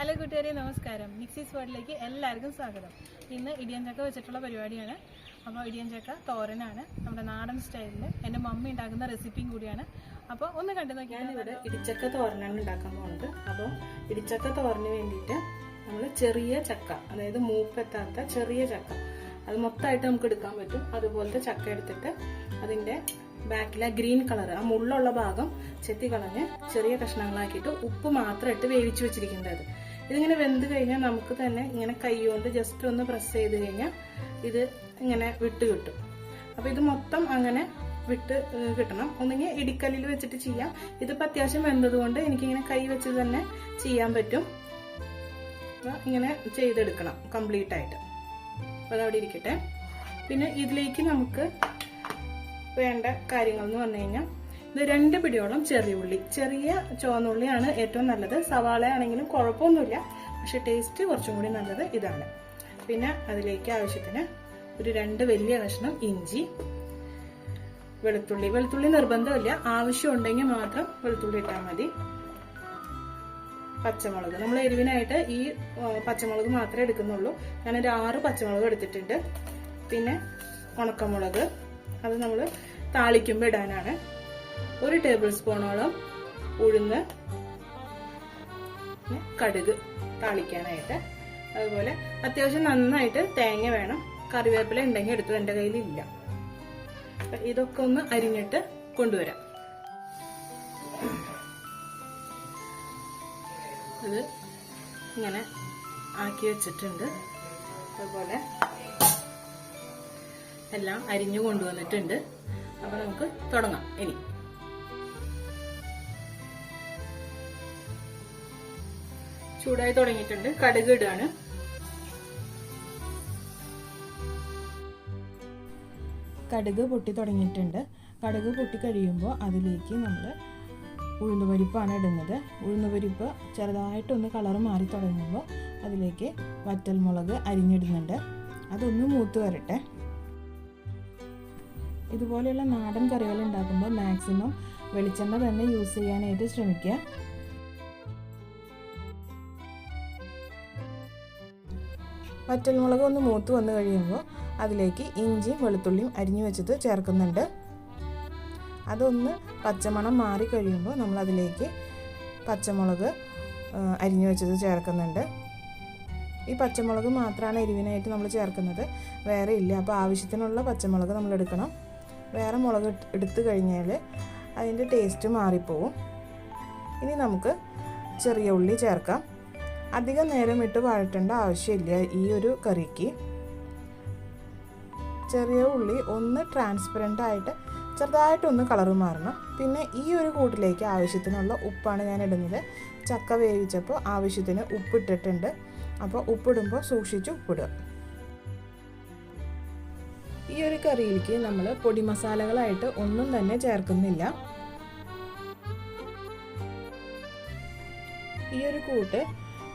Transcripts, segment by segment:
Hello കൂട്ടുകാരെ, നമസ്കാരം. മിക്സീസ് വേർഡിലേക്ക് എല്ലാവർക്കും സ്വാഗതം. ഇന്ന് ഇടിയൻ ചക്ക വെച്ചിട്ടുള്ള പരിപാടിയാണ്. അപ്പോൾ ഇടിയൻ ചക്ക തോരനാണ്, നമ്മുടെ നാടൻ സ്റ്റൈലിൽ എൻ്റെ മമ്മി ഉണ്ടാക്കുന്ന റെസിപ്പിയും കൂടിയാണ്. അപ്പോൾ ഒന്ന് കണ്ടു നോക്കിയാൽ. ഞാനിവിടെ ഇടിച്ചക്ക തോരനാണ് ഉണ്ടാക്കാൻ പോകുന്നത്. അപ്പോൾ ഇടിച്ചക്ക തോരന് വേണ്ടിയിട്ട് നമ്മൾ ചെറിയ ചക്ക, അതായത് മൂപ്പെത്താത്ത ചെറിയ ചക്ക, അത് മൊത്തമായിട്ട് നമുക്ക് എടുക്കാൻ പറ്റും. അതുപോലത്തെ ചക്ക എടുത്തിട്ട് അതിൻ്റെ ബാക്കിലെ ഗ്രീൻ കളർ, ആ മുള്ളുള്ള ഭാഗം ചെത്തി കളഞ്ഞ് ചെറിയ കഷ്ണങ്ങളാക്കിയിട്ട് ഉപ്പ് മാത്രം ഇട്ട് വേവിച്ച് വെച്ചിരിക്കുന്നത്. ഇതിങ്ങനെ വെന്ത് കഴിഞ്ഞാൽ നമുക്ക് തന്നെ ഇങ്ങനെ കൈ കൊണ്ട് ജസ്റ്റ് ഒന്ന് പ്രസ് ചെയ്ത് കഴിഞ്ഞാൽ ഇത് ഇങ്ങനെ വിട്ട് കിട്ടും. അപ്പോൾ ഇത് മൊത്തം അങ്ങനെ വിട്ട് കിട്ടണം. ഒന്നെങ്കിൽ ഇടിക്കല്ലിൽ വെച്ചിട്ട് ചെയ്യാം. ഇതിപ്പോൾ അത്യാവശ്യം വെന്തതുകൊണ്ട് എനിക്കിങ്ങനെ കൈ വെച്ച് തന്നെ ചെയ്യാൻ പറ്റും. അപ്പോൾ ഇങ്ങനെ ചെയ്തെടുക്കണം കംപ്ലീറ്റ് ആയിട്ട്. അപ്പോൾ അതവിടെ ഇരിക്കട്ടെ. പിന്നെ ഇതിലേക്ക് നമുക്ക് വേണ്ട കാര്യങ്ങൾ എന്ന് പറഞ്ഞു കഴിഞ്ഞാൽ ഇത് 2 പിടിയോളം ചെറിയ ഉള്ളി, ചെറിയ ചുവന്നുള്ളിയാണ് ഏറ്റവും നല്ലത്. സവാള ആണെങ്കിലും കുഴപ്പമൊന്നുമില്ല, പക്ഷെ ടേസ്റ്റ് കുറച്ചും കൂടി നല്ലത് ഇതാണ്. പിന്നെ അതിലേക്ക് ആവശ്യത്തിന് ഒരു 2 വലിയ കഷ്ണം ഇഞ്ചി, വെളുത്തുള്ളി നിർബന്ധമില്ല, ആവശ്യം ഉണ്ടെങ്കിൽ മാത്രം വെളുത്തുള്ളി ഇട്ടാൽ മതി. പച്ചമുളക്, നമ്മൾ എരിവിനായിട്ട് ഈ പച്ചമുളക് മാത്രമേ എടുക്കുന്നുള്ളൂ. ഞാനൊരു 6 പച്ചമുളക് എടുത്തിട്ടുണ്ട്. പിന്നെ ഉണക്കമുളക്, അത് നമ്മൾ താളിക്കുമ്പോൾ ഇടാനാണ്. 1 ടേബിൾ സ്പൂണോളം ഉഴുന്ന്, കടുക് താളിക്കാനായിട്ട്. അതുപോലെ അത്യാവശ്യം നന്നായിട്ട് തേങ്ങ വേണം. കറിവേപ്പില ഉണ്ടെങ്കിൽ എടുത്തു, എൻ്റെ കയ്യിലില്ല. ഇതൊക്കെ ഒന്ന് അരിഞ്ഞിട്ട് കൊണ്ടുവരാം. അത് ഇങ്ങനെ ആക്കി വെച്ചിട്ടുണ്ട്. അതുപോലെ എല്ലാം അരിഞ്ഞു കൊണ്ടുവന്നിട്ടുണ്ട്. അപ്പൊ നമുക്ക് തുടങ്ങാം. ഇനി ചൂടായി തുടങ്ങിയിട്ടുണ്ട്. കടുക് ഇടാണ്. കടുക് പൊട്ടി തുടങ്ങിയിട്ടുണ്ട്. കടുക് പൊട്ടി കഴിയുമ്പോൾ അതിലേക്ക് നമ്മൾ ഉഴുന്നുപരിപ്പാണ് ഇടുന്നത്. ഉഴുന്നുപരിപ്പ് ചെറുതായിട്ടൊന്ന് കളർ മാറി തുടങ്ങുമ്പോൾ അതിലേക്ക് വറ്റൽമുളക് അരിഞ്ഞിടുന്നുണ്ട്. അതൊന്ന് മൂത്ത് വരട്ടെ. ഇതുപോലെയുള്ള നാടൻ കറികൾ ഉണ്ടാക്കുമ്പോൾ മാക്സിമം വെളിച്ചെണ്ണ തന്നെ യൂസ് ചെയ്യാനായിട്ട് ശ്രമിക്കുക. വറ്റൽമുളക് ഒന്ന് മൂത്ത് വന്നു കഴിയുമ്പോൾ അതിലേക്ക് ഇഞ്ചിയും വെളുത്തുള്ളിയും അരിഞ്ഞു വെച്ചത് ചേർക്കുന്നുണ്ട്. അതൊന്ന് പച്ചമണം മാറി കഴിയുമ്പോൾ നമ്മൾ അതിലേക്ക് പച്ചമുളക് അരിഞ്ഞു വെച്ചത് ചേർക്കുന്നുണ്ട്. ഈ പച്ചമുളക് മാത്രമാണ് എരിവിനായിട്ട് നമ്മൾ ചേർക്കുന്നത്, വേറെ ഇല്ല. അപ്പോൾ ആവശ്യത്തിനുള്ള പച്ചമുളക് നമ്മൾ എടുക്കണം. വേറെ മുളക് എടുത്തു കഴിഞ്ഞാൽ അതിൻ്റെ ടേസ്റ്റ് മാറിപ്പോവും. ഇനി നമുക്ക് ചെറിയ ഉള്ളി ചേർക്കാം. അധികം നേരം ഇട്ട് വഴറ്റേണ്ട ആവശ്യമില്ല ഈ ഒരു കറിക്ക്. ചെറിയ ഉള്ളി ഒന്ന് ട്രാൻസ്പെറൻ്റ് ആയിട്ട് ചെറുതായിട്ടൊന്ന് കളറ് മാറണം. പിന്നെ ഈ ഒരു കൂട്ടിലേക്ക് ആവശ്യത്തിനുള്ള ഉപ്പാണ് ഞാൻ ഇടുന്നത്. ചക്ക വേവിച്ചപ്പോൾ ആവശ്യത്തിന് ഉപ്പിട്ടിട്ടുണ്ട്. അപ്പോൾ ഉപ്പിടുമ്പോൾ സൂക്ഷിച്ച് ഉപ്പിടുക. ഈ ഒരു കറിയിലേക്ക് നമ്മൾ പൊടി മസാലകളായിട്ട് ഒന്നും തന്നെ ചേർക്കുന്നില്ല. ഈ ഒരു കൂട്ട്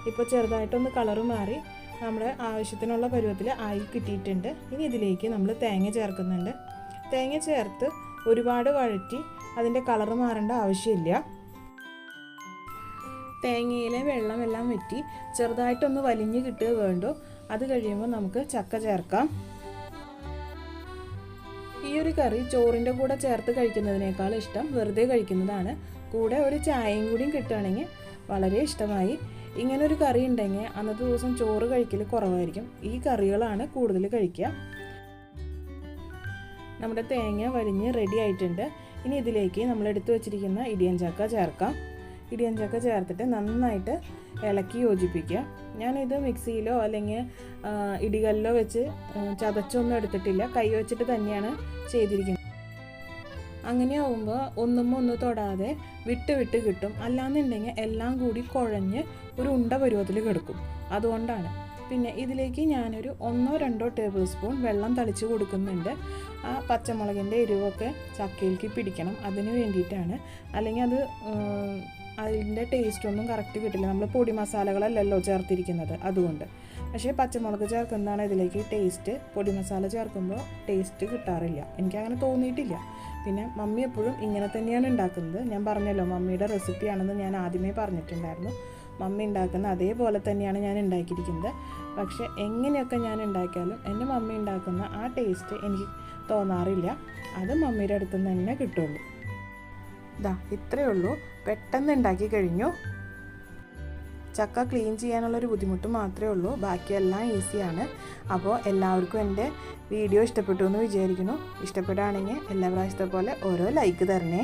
ഇപ്പോൾ ചെറുതായിട്ടൊന്ന് കളറ് മാറി നമ്മുടെ ആവശ്യത്തിനുള്ള പരുവത്തിൽ ആയി കിട്ടിയിട്ടുണ്ട്. ഇനി ഇതിലേക്ക് നമ്മൾ തേങ്ങ ചേർക്കുന്നുണ്ട്. തേങ്ങ ചേർത്ത് ഒരുപാട് വഴറ്റി അതിൻ്റെ കളറ് മാറേണ്ട ആവശ്യമില്ല. തേങ്ങയിലെ വെള്ളമെല്ലാം വറ്റി ചെറുതായിട്ടൊന്ന് വലിഞ്ഞ് കിട്ടുക വേണ്ടു. അത് കഴിയുമ്പോൾ നമുക്ക് ചക്ക ചേർക്കാം. ഈ ഒരു കറി ചോറിൻ്റെ കൂടെ ചേർത്ത് കഴിക്കുന്നതിനേക്കാൾ ഇഷ്ടം വെറുതെ കഴിക്കുന്നതാണ്. കൂടെ ഒരു ചായയും കൂടിയും കിട്ടുകയാണെങ്കിൽ വളരെ ഇഷ്ടമായി. ഇങ്ങനൊരു കറി ഉണ്ടെങ്കിൽ അന്നത്തെ ദിവസം ചോറ് കഴിക്കൽ കുറവായിരിക്കും. ഈ കറികളാണ് കൂടുതൽ കഴിക്കുക. നമ്മുടെ തേങ്ങ വലിഞ്ഞ് റെഡി ആയിട്ടുണ്ട്. ഇനി ഇതിലേക്ക് നമ്മൾ എടുത്തു വച്ചിരിക്കുന്ന ഇടിയൻ ചക്ക ചേർക്കാം. ഇടിയൻ ചക്ക ചേർത്തിട്ട് നന്നായിട്ട് ഇളക്കി യോജിപ്പിക്കുക. ഞാനിത് മിക്സിയിലോ അല്ലെങ്കിൽ ഇടികല്ലോ വെച്ച് ചതച്ചൊന്നും എടുത്തിട്ടില്ല, കൈ വെച്ചിട്ട് തന്നെയാണ് ചെയ്തിരിക്കുന്നത്. അങ്ങനെ ആവുമ്പോൾ ഒന്നും തൊടാതെ വിട്ട് കിട്ടും. അല്ലാന്നുണ്ടെങ്കിൽ എല്ലാം കൂടി കുഴഞ്ഞ് ഒരു ഉണ്ട പരുവത്തിൽ കിടക്കും. അതുകൊണ്ടാണ്. പിന്നെ ഇതിലേക്ക് ഞാനൊരു 1-2 ടേബിൾ സ്പൂൺ വെള്ളം തളിച്ച് കൊടുക്കുന്നുണ്ട്. ആ പച്ചമുളകിൻ്റെ എരിവൊക്കെ ചക്കയിലേക്ക് പിടിക്കണം, അതിന് വേണ്ടിയിട്ടാണ്. അല്ലെങ്കിൽ അതിൻ്റെ ടേസ്റ്റൊന്നും കറക്റ്റ് കിട്ടില്ല. നമ്മൾ പൊടി മസാലകളല്ലല്ലോ ചേർത്തിരിക്കുന്നത്, അതുകൊണ്ട്. പക്ഷേ പച്ചമുളക് ചേർക്കുന്നതാണ് ഇതിലേക്ക് ടേസ്റ്റ്. പൊടി മസാല ചേർക്കുമ്പോൾ ടേസ്റ്റ് കിട്ടാറില്ല, എനിക്കങ്ങനെ തോന്നിയിട്ടില്ല. പിന്നെ മമ്മി എപ്പോഴും ഇങ്ങനെ തന്നെയാണ് ഉണ്ടാക്കുന്നത്. ഞാൻ പറഞ്ഞല്ലോ, മമ്മിയുടെ റെസിപ്പിയാണെന്ന് ഞാൻ ആദ്യമേ പറഞ്ഞിട്ടുണ്ടായിരുന്നു. മമ്മി ഉണ്ടാക്കുന്ന അതേപോലെ തന്നെയാണ് ഞാൻ ഉണ്ടാക്കിയിരിക്കുന്നത്. പക്ഷേ എങ്ങനെയൊക്കെ ഞാൻ ഉണ്ടാക്കിയാലും എൻ്റെ മമ്മി ഉണ്ടാക്കുന്ന ആ ടേസ്റ്റ് എനിക്ക് തോന്നാറില്ല. അത് മമ്മിയുടെ അടുത്ത് നിന്ന് തന്നെ കിട്ടുള്ളൂ. ഇത്രയേ ഉള്ളൂ, പെട്ടെന്ന് ഉണ്ടാക്കി കഴിഞ്ഞു. ചക്ക ക്ലീൻ ചെയ്യാനുള്ളൊരു ബുദ്ധിമുട്ട് മാത്രമേ ഉള്ളൂ, ബാക്കിയെല്ലാം ഈസിയാണ്. അപ്പോൾ എല്ലാവർക്കും എൻ്റെ വീഡിയോ ഇഷ്ടപ്പെട്ടു എന്ന് വിചാരിക്കുന്നു. ഇഷ്ടപ്പെടുകയാണെങ്കിൽ എല്ലാ പ്രാവശ്യത്തെ പോലെ ഓരോ ലൈക്ക് തരണേ.